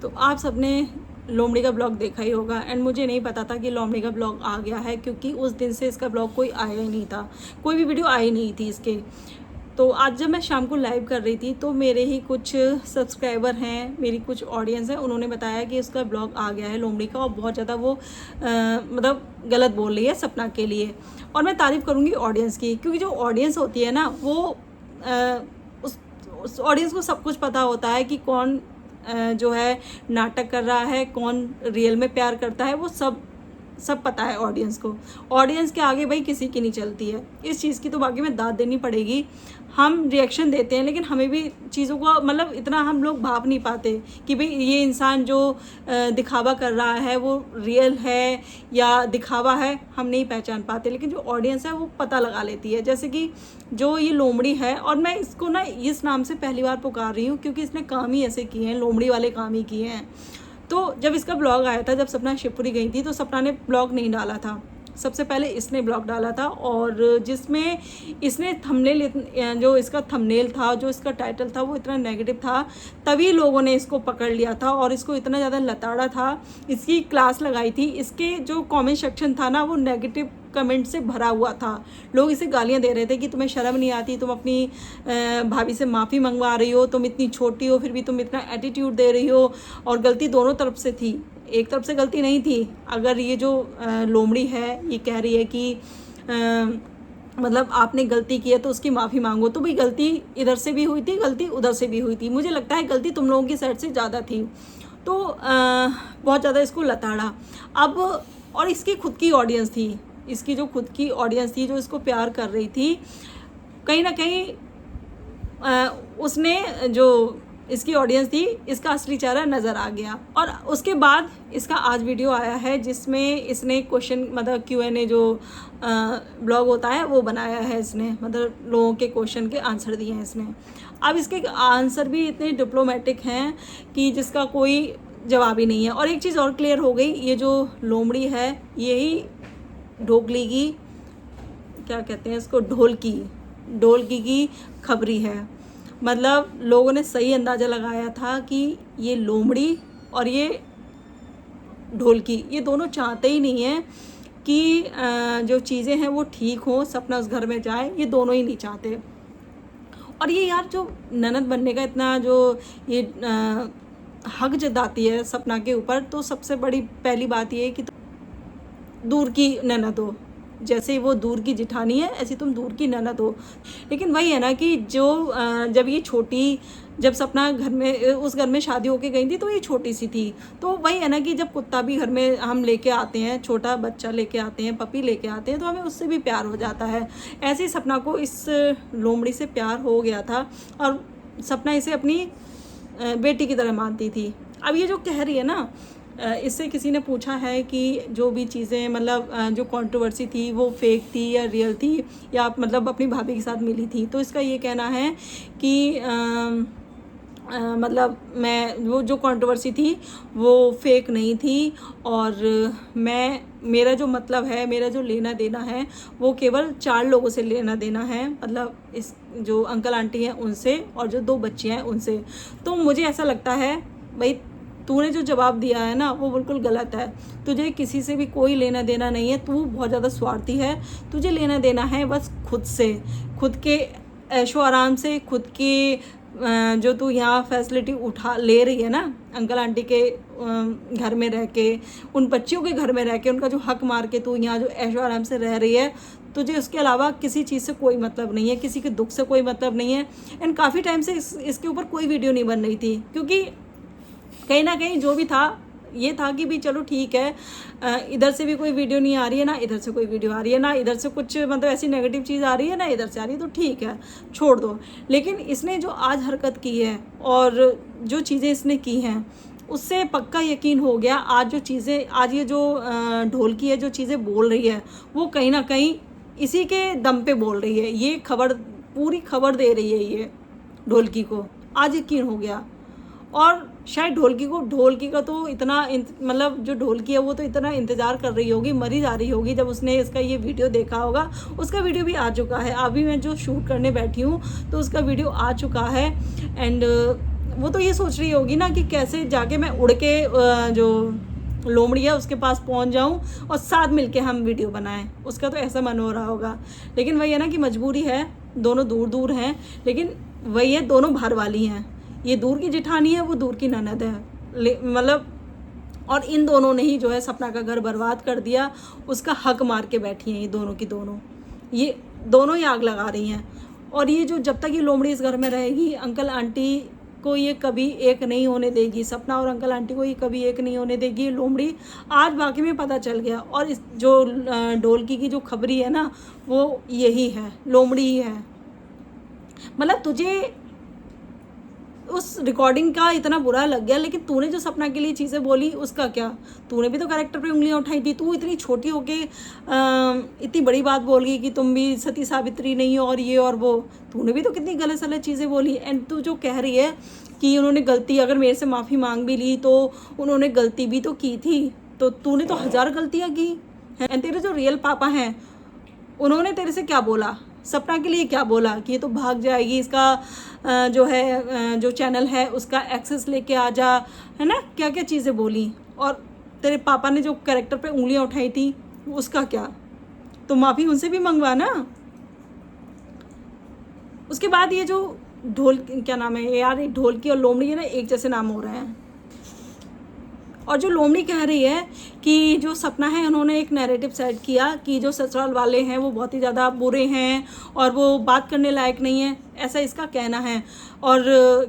तो आप सबने लोमड़ी का ब्लॉग देखा ही होगा एंड मुझे नहीं पता था कि लोमड़ी का ब्लॉग आ गया है, क्योंकि उस दिन से इसका ब्लॉग कोई आया ही नहीं था, कोई भी वीडियो आई नहीं थी इसके। तो आज जब मैं शाम को लाइव कर रही थी तो मेरे ही कुछ सब्सक्राइबर हैं, मेरी कुछ ऑडियंस है, उन्होंने बताया कि उसका ब्लॉग आ गया है लोमड़ी का, और बहुत ज़्यादा वो मतलब गलत बोल रही है सपना के लिए। और मैं तारीफ़ करूँगी ऑडियंस की, क्योंकि जो ऑडियंस होती है ना वो उस ऑडियंस को सब कुछ पता होता है कि कौन जो है नाटक कर रहा है, कौन रियल में प्यार करता है, वो सब पता है ऑडियंस को। ऑडियंस के आगे भाई किसी की नहीं चलती है, इस चीज़ की तो बाकी में दाद देनी पड़ेगी। हम रिएक्शन देते हैं लेकिन हमें भी चीज़ों को मतलब इतना हम लोग भाप नहीं पाते कि भाई ये इंसान जो दिखावा कर रहा है वो रियल है या दिखावा है, हम नहीं पहचान पाते। लेकिन जो ऑडियंस है वो पता लगा लेती है। जैसे कि जो ये लोमड़ी है, और मैं इसको ना इस नाम से पहली बार पुकार रही हूँ क्योंकि इसने काम ही ऐसे किए हैं, लोमड़ी वाले काम ही किए हैं। तो जब इसका ब्लॉग आया था, जब सपना शिवपुरी गई थी, तो सपना ने ब्लॉग नहीं डाला था, सबसे पहले इसने ब्लॉग डाला था, और जिसमें इसने थंबनेल, जो इसका थंबनेल था, जो इसका टाइटल था, वो इतना नेगेटिव था, तभी लोगों ने इसको पकड़ लिया था और इसको इतना ज़्यादा लताड़ा था। इसकी क्लास लगाई थी, इसके जो कमेंट सेक्शन था ना वो नेगेटिव कमेंट से भरा हुआ था। लोग इसे गालियां दे रहे थे कि तुम्हें शर्म नहीं आती, तुम अपनी भाभी से माफ़ी मंगवा रही हो, तुम इतनी छोटी हो फिर भी तुम इतना एटीट्यूड दे रही हो। और गलती दोनों तरफ से थी, एक तरफ से गलती नहीं थी। अगर ये जो लोमड़ी है ये कह रही है कि मतलब आपने गलती की है तो उसकी माफ़ी मांगो, तो भाई गलती इधर से भी हुई थी, गलती उधर से भी हुई थी। मुझे लगता है गलती तुम लोगों की साइड से ज़्यादा थी, तो बहुत ज़्यादा इसको लताड़ा। अब और इसकी खुद की ऑडियंस थी, इसकी जो खुद की ऑडियंस थी जो इसको प्यार कर रही थी, कहीं ना कहीं उसने जो इसकी ऑडियंस थी इसका असली चेहरा नज़र आ गया। और उसके बाद इसका आज वीडियो आया है जिसमें इसने क्वेश्चन मतलब Q&A जो ब्लॉग होता है वो बनाया है इसने, मतलब लोगों के क्वेश्चन के आंसर दिए हैं इसने। अब इसके आंसर भी इतने डिप्लोमेटिक हैं कि जिसका कोई जवाब ही नहीं है। और एक चीज़ और क्लियर हो गई, ये जो लोमड़ी है यही ढोकली की, क्या कहते हैं इसको, ढोलकी की खबरी है। मतलब लोगों ने सही अंदाज़ा लगाया था कि ये लोमड़ी और ये ढोलकी, ये दोनों चाहते ही नहीं है कि जो चीज़ें हैं वो ठीक हो, सपना उस घर में जाए, ये दोनों ही नहीं चाहते। और ये यार जो ननद बनने का इतना जो ये हक जताती है सपना के ऊपर, तो सबसे बड़ी पहली बात ये है कि दूर की ननद हो, जैसे वो दूर की जिठानी है ऐसी तुम दूर की ननद हो। लेकिन वही है ना कि जो जब ये छोटी, जब सपना घर में उस घर में शादी होके गई थी तो ये छोटी सी थी। तो वही है ना कि जब कुत्ता भी घर में हम लेके आते हैं, छोटा बच्चा लेके आते हैं, पपी लेके आते हैं, तो हमें उससे भी प्यार हो जाता है। ऐसे ही सपना को इस लोमड़ी से प्यार हो गया था और सपना इसे अपनी बेटी की तरह मानती थी। अब ये जो कह रही है ना, इससे किसी ने पूछा है कि जो भी चीज़ें मतलब जो कंट्रोवर्सी थी वो फेक थी या रियल थी, या मतलब अपनी भाभी के साथ मिली थी। तो इसका ये कहना है कि मतलब मैं वो जो कंट्रोवर्सी थी वो फेक नहीं थी, और मेरा जो मतलब है, मेरा जो लेना देना है वो केवल 4 लोगों से लेना देना है, मतलब इस जो अंकल आंटी हैं उनसे और जो 2 बच्चियाँ हैं उनसे। तो मुझे ऐसा लगता है भाई तूने जो जवाब दिया है ना वो बिल्कुल गलत है। तुझे किसी से भी कोई लेना देना नहीं है, तू बहुत ज़्यादा स्वार्थी है। तुझे लेना देना है बस खुद से, खुद के ऐशो आराम से, खुद के जो तू यहाँ फैसिलिटी उठा ले रही है ना, अंकल आंटी के घर में रह के, उन बच्चियों के घर में रह के, उनका जो हक मार के तू यहाँ जो ऐशो आराम से रह रही है, तुझे उसके अलावा किसी चीज़ से कोई मतलब नहीं है, किसी के दुख से कोई मतलब नहीं है। एंड काफ़ी टाइम से इसके ऊपर कोई वीडियो नहीं बन रही थी, क्योंकि कहीं ना कहीं जो भी था ये था कि भी चलो ठीक है, इधर से भी कोई वीडियो नहीं आ रही है ना, इधर से कोई वीडियो आ रही है ना, इधर से कुछ मतलब ऐसी नेगेटिव चीज़ आ रही है ना, इधर से आ रही है, तो ठीक है छोड़ दो। लेकिन इसने जो आज हरकत की है और जो चीज़ें इसने की हैं उससे पक्का यकीन हो गया, आज जो चीज़ें, आज ये जो ढोलकी है जो चीज़ें बोल रही है वो कहीं ना कहीं इसी के दम पे बोल रही है। ये खबर, पूरी खबर दे रही है ये ढोलकी को, आज यकीन हो गया। और शायद ढोलकी का तो इतना मतलब जो ढोलकी है वो तो इतना इंतज़ार कर रही होगी, मरी जा रही होगी जब उसने इसका ये वीडियो देखा होगा। उसका वीडियो भी आ चुका है, अभी मैं जो शूट करने बैठी हूँ तो उसका वीडियो आ चुका है। एंड वो तो ये सोच रही होगी ना कि कैसे जाके मैं उड़ के जो लोमड़ी है उसके पास पहुंच जाऊं और साथ मिलके हम वीडियो बनाएं। उसका तो ऐसा मन हो रहा होगा। लेकिन वही है ना कि मजबूरी है, दोनों दूर दूर हैं, लेकिन वही है दोनों बाहर वाली हैं। ये दूर की जेठानी है, वो दूर की ननद है, मतलब और इन दोनों ने ही जो है सपना का घर बर्बाद कर दिया। उसका हक मार के बैठी हैं ये दोनों की दोनों, ये दोनों ही आग लगा रही हैं। और ये जो जब तक ये लोमड़ी इस घर में रहेगी, अंकल आंटी को ये कभी एक नहीं होने देगी। सपना और अंकल आंटी को ये कभी एक नहीं होने देगी। लोमड़ी आज वाकई में पता चल गया। और इस जो ढोलकी की जो खबरी है ना, वो यही है, लोमड़ी ही है। मतलब तुझे उस रिकॉर्डिंग का इतना बुरा लग गया, लेकिन तूने जो सपना के लिए चीज़ें बोली उसका क्या? तूने भी तो कैरेक्टर पे उंगलियां उठाई थी। तू इतनी छोटी होके इतनी बड़ी बात बोल गई कि तुम भी सती सावित्री नहीं हो और ये और वो। तूने भी तो कितनी गलत सलत चीज़ें बोली। एंड तू जो कह रही है कि उन्होंने गलती, अगर मेरे से माफ़ी मांग भी ली तो उन्होंने गलती भी तो की थी। तो तूने तो 1000 गलतियाँ की। एंड तेरे जो रियल पापा हैं उन्होंने तेरे से क्या बोला? सपना के लिए क्या बोला कि ये तो भाग जाएगी, इसका जो है जो चैनल है उसका एक्सेस लेके आ जा, है ना, क्या क्या चीज़ें बोली। और तेरे पापा ने जो कैरेक्टर पे उंगलियां उठाई थी उसका क्या? तो माफ़ी उनसे भी मंगवा ना। उसके बाद ये जो क्या नाम है यार, ढोलकी और लोमड़ी है ना, एक जैसे नाम हो रहे हैं। और जो लोमड़ी कह रही है कि जो सपना है उन्होंने एक नैरेटिव सेट किया कि जो ससुराल वाले हैं वो बहुत ही ज़्यादा बुरे हैं और वो बात करने लायक नहीं है, ऐसा इसका कहना है। और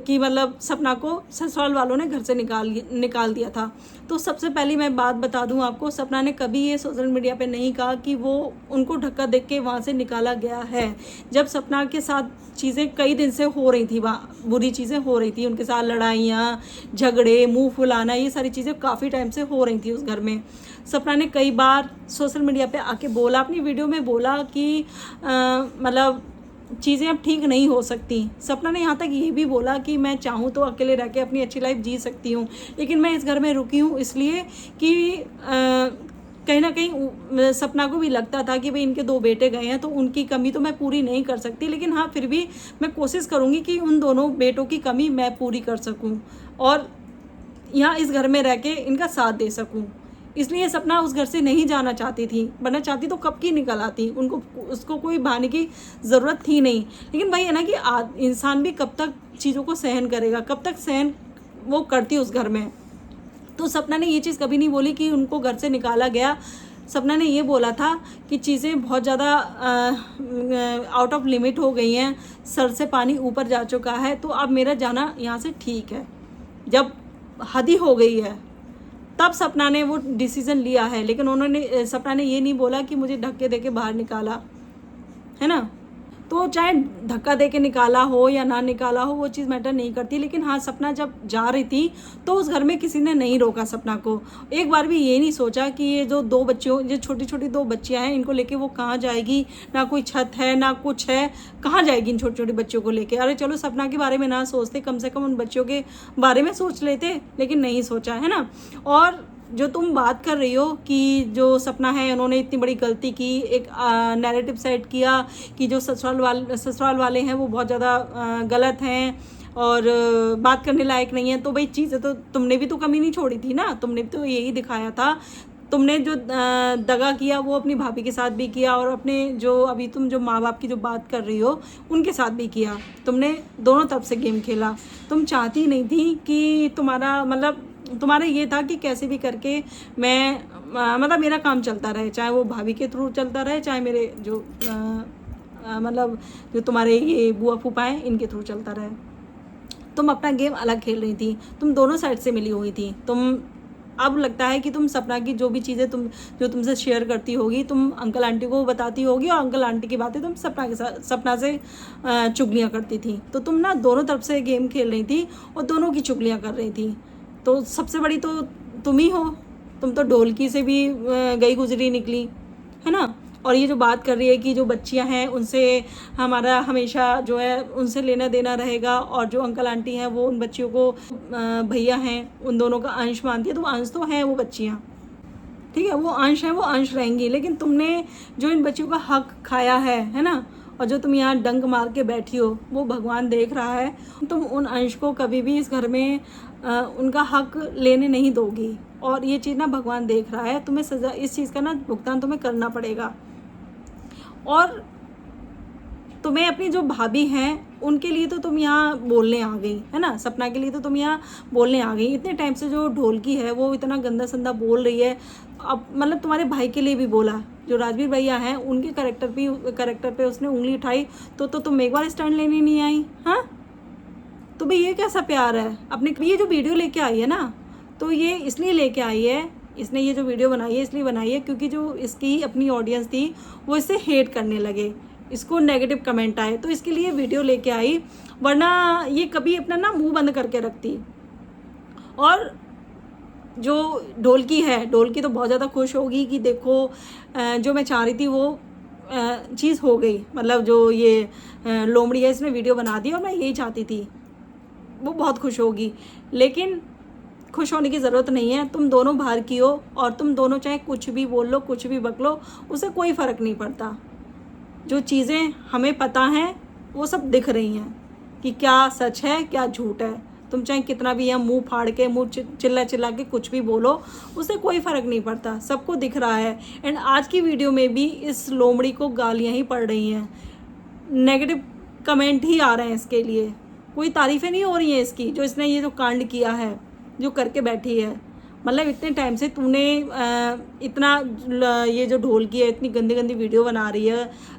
कि मतलब सपना को ससुराल वालों ने घर से निकाल दिया था। तो सबसे पहले मैं बात बता दूं आपको, सपना ने कभी ये सोशल मीडिया पे नहीं कहा कि वो उनको धक्का देख के वहाँ से निकाला गया है। जब सपना के साथ चीज़ें कई दिन से हो रही थी, वहाँ बुरी चीज़ें हो रही थी, उनके साथ लड़ाइयाँ झगड़े मुंह फुलाना, ये सारी चीज़ें काफ़ी टाइम से हो रही थी उस घर में। सपना ने कई बार सोशल मीडिया पे आके बोला, अपनी वीडियो में बोला कि मतलब चीज़ें अब ठीक नहीं हो सकती। सपना ने यहाँ तक ये भी बोला कि मैं चाहूँ तो अकेले रह के अपनी अच्छी लाइफ जी सकती हूँ, लेकिन मैं इस घर में रुकी हूँ इसलिए कि कहीं ना कहीं सपना को भी लगता था कि भाई इनके 2 बेटे गए हैं तो उनकी कमी तो मैं पूरी नहीं कर सकती, लेकिन हाँ फिर भी मैं कोशिश करूँगी कि उन दोनों बेटों की कमी मैं पूरी कर सकूँ और यहाँ इस घर में रह के इनका साथ दे सकूँ। इसलिए सपना उस घर से नहीं जाना चाहती थी, वरना चाहती तो कब की निकल आती, उनको उसको कोई बहाने की ज़रूरत थी नहीं। लेकिन वही है ना कि इंसान भी कब तक चीज़ों को सहन करेगा, कब तक सहन वो करती उस घर में। तो सपना ने ये चीज़ कभी नहीं बोली कि उनको घर से निकाला गया। सपना ने ये बोला था कि चीज़ें बहुत ज़्यादा आउट ऑफ लिमिट हो गई हैं, सर से पानी ऊपर जा चुका है, तो अब मेरा जाना यहाँ से ठीक है। जब हद ही हो गई है तब सपना ने वो डिसीज़न लिया है। लेकिन सपना ने ये नहीं बोला कि मुझे धक्के दे के बाहर निकाला, है ना। तो चाहे धक्का दे के निकाला हो या ना निकाला हो वो चीज़ मैटर नहीं करती। लेकिन हाँ, सपना जब जा रही थी तो उस घर में किसी ने नहीं रोका सपना को। एक बार भी ये नहीं सोचा कि ये जो 2 बच्चियों, जो छोटी छोटी 2 बच्चियाँ हैं, इनको लेके वो कहाँ जाएगी, ना कोई छत है ना कुछ है, कहाँ जाएगी इन छोटी छोटी बच्चियों को लेके। अरे चलो सपना के बारे में ना सोचते, कम से कम उन बच्चियों के बारे में सोच लेते, लेकिन नहीं सोचा, है ना। और जो तुम बात कर रही हो कि जो सपना है उन्होंने इतनी बड़ी गलती की, एक नैरेटिव सेट किया कि जो ससुराल वाले हैं वो बहुत ज़्यादा गलत हैं और बात करने लायक नहीं है। तो भाई चीज़ें तो तुमने भी तो कमी नहीं छोड़ी थी ना, तुमने भी तो यही दिखाया था। तुमने जो दगा किया वो अपनी भाभी के साथ भी किया और अपने जो अभी तुम जो माँ बाप की जो बात कर रही हो उनके साथ भी किया। तुमने दोनों तरफ से गेम खेला। तुम चाहती नहीं थी कि तुम्हारा ये था कि कैसे भी करके मैं मतलब मेरा काम चलता रहे, चाहे वो भाभी के थ्रू चलता रहे, चाहे मेरे जो जो तुम्हारे ये बुआ फूफा हैं इनके थ्रू चलता रहे। तुम अपना गेम अलग खेल रही थी, तुम दोनों साइड से मिली हुई थी। तुम अब लगता है कि तुम सपना की जो भी चीज़ें तुमसे शेयर करती होगी तुम अंकल आंटी को बताती होगी और अंकल आंटी की बातें तुम सपना से चुगलियाँ करती थी। तो तुम ना दोनों तरफ से गेम खेल रही थी और दोनों की चुगलियाँ कर रही थी। तो सबसे बड़ी तो तुम ही हो। तुम तो ढोलकी से भी गई गुजरी निकली, है ना। और ये जो बात कर रही है कि जो बच्चियां हैं उनसे हमारा हमेशा जो है उनसे लेना देना रहेगा और जो अंकल आंटी हैं वो उन बच्चियों को भैया हैं उन दोनों का अंश मानती है। तो अंश तो हैं वो बच्चियां, ठीक है, वो अंश हैं, वो अंश रहेंगी। लेकिन तुमने जो इन बच्चियों का हक खाया है ना, और जो तुम यहाँ डंक मार के बैठी हो वो भगवान देख रहा है। तुम उन अंश को कभी भी इस घर में उनका हक लेने नहीं दोगी, और ये चीज़ ना भगवान देख रहा है। तुम्हें सज़ा, इस चीज़ का ना भुगतान तुम्हें करना पड़ेगा। और तुम्हें अपनी जो भाभी हैं उनके लिए तो तुम यहाँ बोलने आ गई है ना, सपना के लिए तो तुम यहाँ बोलने आ गई। इतने टाइम से जो ढोलकी है वो इतना गंदा संदा बोल रही है, अब मतलब तुम्हारे भाई के लिए भी बोला, जो राजवीर भैया हैं उनके करेक्टर पे उसने उंगली उठाई, तो तुम एक बार स्टैंड लेने नहीं आई। हाँ, तो भाई ये कैसा प्यार है अपने। ये जो वीडियो लेके आई है ना, तो ये इसलिए लेके आई है, इसने ये जो वीडियो बनाई है इसलिए बनाई है क्योंकि जो इसकी अपनी ऑडियंस थी वो इससे हेट करने लगे, इसको नेगेटिव कमेंट आए, तो इसके लिए वीडियो लेके आई। वरना ये कभी अपना ना मुंह बंद करके रखती। और जो ढोलकी है, ढोलकी तो बहुत ज़्यादा खुश होगी कि देखो जो मैं चाह रही थी वो चीज़ हो गई, मतलब जो ये लोमड़ी है इसने वीडियो बना दी और मैं यही चाहती थी, वो बहुत खुश होगी। लेकिन खुश होने की ज़रूरत नहीं है, तुम दोनों बाहर की हो और तुम दोनों चाहे कुछ भी बोल लो, कुछ भी बक लो, उससे कोई फ़र्क नहीं पड़ता। जो चीज़ें हमें पता हैं वो सब दिख रही हैं कि क्या सच है क्या झूठ है। तुम चाहे कितना भी यहाँ मुंह फाड़ के, मुंह चिल्ला चिल्ला के कुछ भी बोलो, उससे कोई फ़र्क नहीं पड़ता, सबको दिख रहा है। एंड आज की वीडियो में भी इस लोमड़ी को गालियाँ ही पड़ रही हैं, नेगेटिव कमेंट ही आ रहे हैं इसके लिए, कोई तारीफ़ें नहीं हो रही हैं इसकी, जो इसने ये जो कांड किया है, जो करके बैठी है। मतलब इतने टाइम से तूने इतना ये जो ढोलकी है इतनी गंदी गंदी वीडियो बना रही है,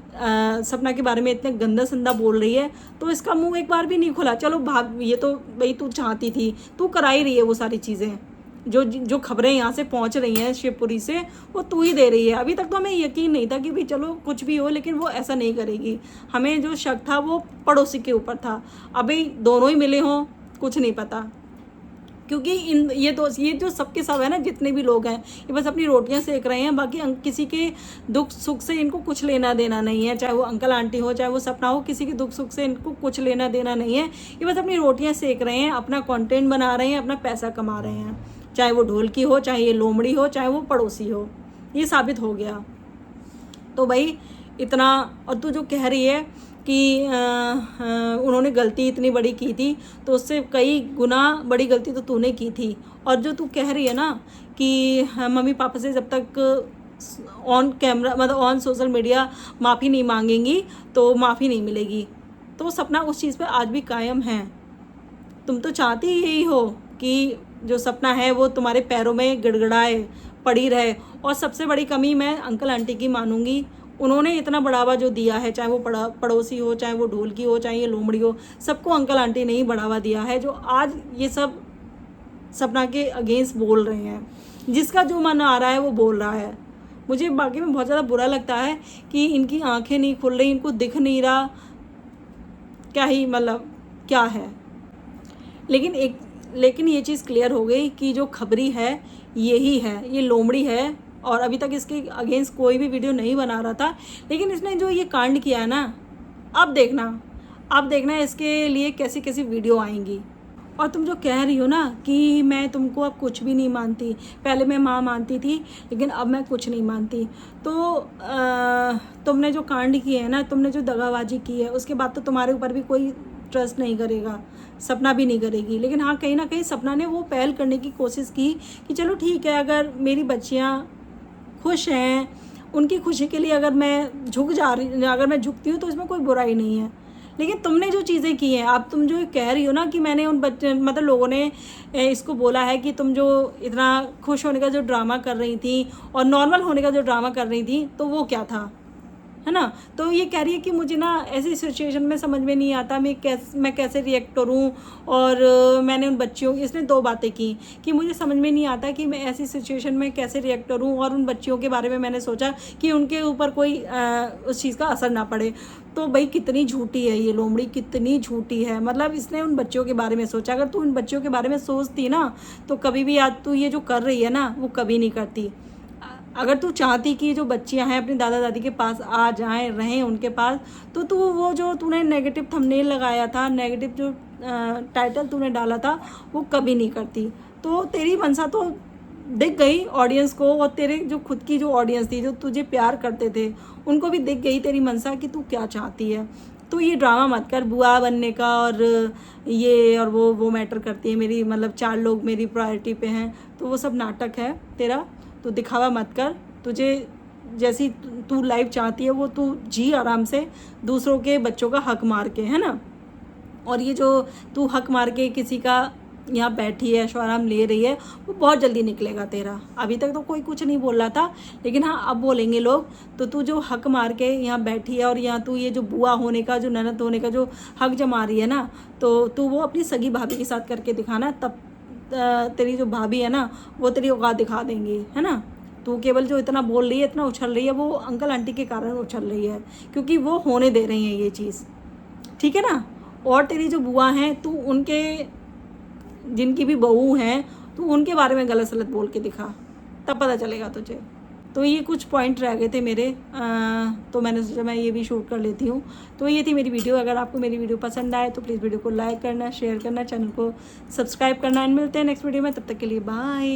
सपना के बारे में इतने गंदा संदा बोल रही है, तो इसका मुंह एक बार भी नहीं खुला। चलो भाग, ये तो भाई तू चाहती थी, तू कराई रही है वो सारी चीज़ें, जो खबरें यहाँ से पहुँच रही हैं शिवपुरी से, वो तू ही दे रही है। अभी तक तो हमें यकीन नहीं था कि भाई चलो कुछ भी हो, लेकिन वो ऐसा नहीं करेगी। हमें जो शक था वो पड़ोसी के ऊपर था। अभी दोनों ही मिले हों कुछ नहीं पता, क्योंकि ये जो सबके सब है ना, जितने भी लोग हैं ये बस अपनी रोटियां सेक रहे हैं, बाकी किसी के दुख सुख से इनको कुछ लेना देना नहीं है। चाहे वो अंकल आंटी हो, चाहे वो सपना हो, किसी के दुख सुख से इनको कुछ लेना देना नहीं है। ये बस अपनी रोटियां सेक रहे हैं, अपना कंटेंट बना रहे हैं, अपना पैसा कमा रहे हैं। चाहे वो ढोलकी हो, चाहे ये लोमड़ी हो, चाहे वो पड़ोसी हो, ये साबित हो गया। तो भाई इतना, और तू जो कह रही है कि उन्होंने गलती इतनी बड़ी की थी, तो उससे कई गुना बड़ी गलती तो तूने की थी। और जो तू कह रही है ना कि मम्मी पापा से जब तक ऑन कैमरा, मतलब ऑन सोशल मीडिया माफ़ी नहीं मांगेंगी तो माफ़ी नहीं मिलेगी, तो सपना उस चीज़ पे आज भी कायम है। तुम तो चाहती यही हो कि जो सपना है वो तुम्हारे पैरों में गिड़गिड़ाए पड़ी रहे। और सबसे बड़ी कमी मैं अंकल आंटी की मानूंगी, उन्होंने इतना बढ़ावा जो दिया है, चाहे वो पड़ोसी हो, चाहे वो ढोलकी हो, चाहे ये लोमड़ी हो, सबको अंकल आंटी ने ही बढ़ावा दिया है, जो आज ये सब सपना के अगेंस्ट बोल रहे हैं। जिसका जो मन आ रहा है वो बोल रहा है। मुझे बाकी में बहुत ज़्यादा बुरा लगता है कि इनकी आंखें नहीं खुल रही, इनको दिख नहीं रहा क्या ही, मतलब क्या है। लेकिन ये चीज़ क्लियर हो गई कि जो खबरी है यही है, ये लोमड़ी है। और अभी तक इसके अगेंस्ट कोई भी वीडियो नहीं बना रहा था, लेकिन इसने जो ये कांड किया है ना, अब देखना इसके लिए कैसी कैसी वीडियो आएंगी। और तुम जो कह रही हो ना कि मैं तुमको अब कुछ भी नहीं मानती, पहले मैं माँ मानती थी लेकिन अब मैं कुछ नहीं मानती, तो तुमने जो कांड किए है ना, तुमने जो दगाबाजी की है, उसके बाद तो तुम्हारे ऊपर भी कोई ट्रस्ट नहीं करेगा, सपना भी नहीं करेगी। लेकिन हाँ, कहीं ना कहीं सपना ने वो पहल करने की कोशिश की कि चलो ठीक है, अगर मेरी बच्चियाँ खुश हैं, उनकी खुशी के लिए अगर मैं झुकती हूँ तो इसमें कोई बुराई नहीं है। लेकिन तुमने जो चीज़ें की हैं, अब तुम जो कह रही हो ना कि मैंने उन बच्चे, मतलब लोगों ने इसको बोला है कि तुम जो इतना खुश होने का जो ड्रामा कर रही थी और नॉर्मल होने का जो ड्रामा कर रही थी, तो वो क्या था, है ना। तो ये कह रही है कि मुझे ना ऐसी सिचुएशन में समझ में नहीं आता मैं कैसे रिएक्ट करूं। और मैंने उन बच्चियों, इसने 2 बातें की कि मुझे समझ में नहीं आता कि मैं ऐसी सिचुएशन में कैसे रिएक्ट करूं, और उन बच्चियों के बारे में मैंने सोचा कि उनके ऊपर कोई उस चीज़ का असर ना पड़े। तो भाई कितनी झूठी है ये लोमड़ी, कितनी झूठी है। मतलब इसने उन बच्चियों के बारे में सोचा। अगर तू उन बच्चियों के बारे में सोचती ना, तो कभी भी आज तू ये जो कर रही है ना, वो कभी नहीं करती। अगर तू चाहती कि जो बच्चियां हैं अपनी दादा दादी के पास आ जाएं, रहें उनके पास, तो तू वो जो तूने नेगेटिव थंबनेल लगाया था, नेगेटिव जो टाइटल तूने डाला था, वो कभी नहीं करती। तो तेरी मनसा तो दिख गई ऑडियंस को, और तेरे जो खुद की जो ऑडियंस थी, जो तुझे प्यार करते थे, उनको भी दिख गई तेरी मनसा कि तू क्या चाहती है। तो ये ड्रामा मत कर बुआ बनने का, और ये और वो मैटर करती है मेरी, मतलब 4 लोग मेरी प्रायोरिटी पे हैं, तो वो सब नाटक है तेरा। तो दिखावा मत कर, तुझे जैसी तू लाइफ चाहती है वो तू जी आराम से, दूसरों के बच्चों का हक मार के, है ना। और ये जो तू हक मार के किसी का यहाँ बैठी है, ऐशो आराम ले रही है, वो बहुत जल्दी निकलेगा तेरा। अभी तक तो कोई कुछ नहीं बोल रहा था, लेकिन हाँ अब बोलेंगे लोग। तो तू जो हक मार के यहाँ बैठी है, और यहाँ तू ये जो बुआ होने का, जो ननद होने का जो हक जमा रही है ना, तो तू वो अपनी सगी भाभी के साथ करके दिखाना, तब तेरी जो भाभी है ना वो तेरी औकात दिखा देंगी, है ना। तू केवल जो इतना बोल रही है, इतना उछल रही है, वो अंकल आंटी के कारण उछल रही है, क्योंकि वो होने दे रही हैं ये चीज़, ठीक है ना। और तेरी जो बुआ हैं, तू उनके जिनकी भी बहू हैं, तू उनके बारे में गलत सलत बोल के दिखा, तब पता चलेगा तुझे। तो ये कुछ पॉइंट रह गए थे मेरे, तो मैंने सोचा मैं ये भी शूट कर लेती हूँ। तो ये थी मेरी वीडियो। अगर आपको मेरी वीडियो पसंद आए तो प्लीज़ वीडियो को लाइक करना, शेयर करना, चैनल को सब्सक्राइब करना, एंड मिलते हैं नेक्स्ट वीडियो में। तब तक के लिए बाय।